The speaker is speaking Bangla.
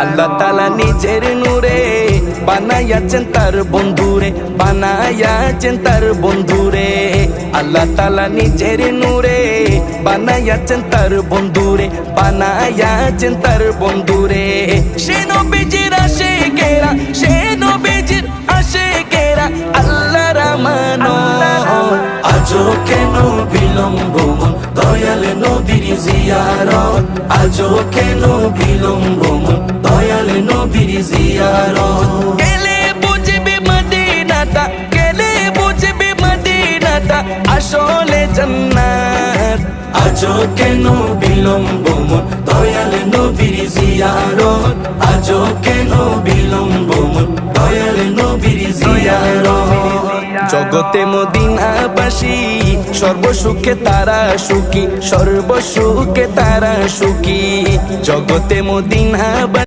আল্লাহ তাআলা নিজের নূরে বানাইয়াছেন তার বন্ধুরে, বানাইয়াছেন তার বন্ধুরে। আল্লাহ তাআলা নিজের নূরে বানাইয়াছেন তার বন্ধুরে, বানাইয়াছেন তার বন্ধুরে। সে নবীজির আশিকেরা, সে নবীজির আশিকেরা আল্লাহর আমানত। আজও কেন বিলম্ব মন দয়াল নবীর জিয়ারত, আজও কেন বিলম্ব মন দয়াল নবীর জিয়ারত। গেলে বুঝবে মদিনাটা, গেলে বুঝবে মদিনাটা আসলে জান্নাত। আজও কেন বিলম্ব মন দয়াল নবীর জিয়ারত, আজও কেন বিলম্ব মন দয়াল নবীর জিয়ারত। জগতে মদিনাবাসী সর্বসুখে তারা সুখী, সর্বসুখে তারা সুখী। জগতে মদিনাবাসী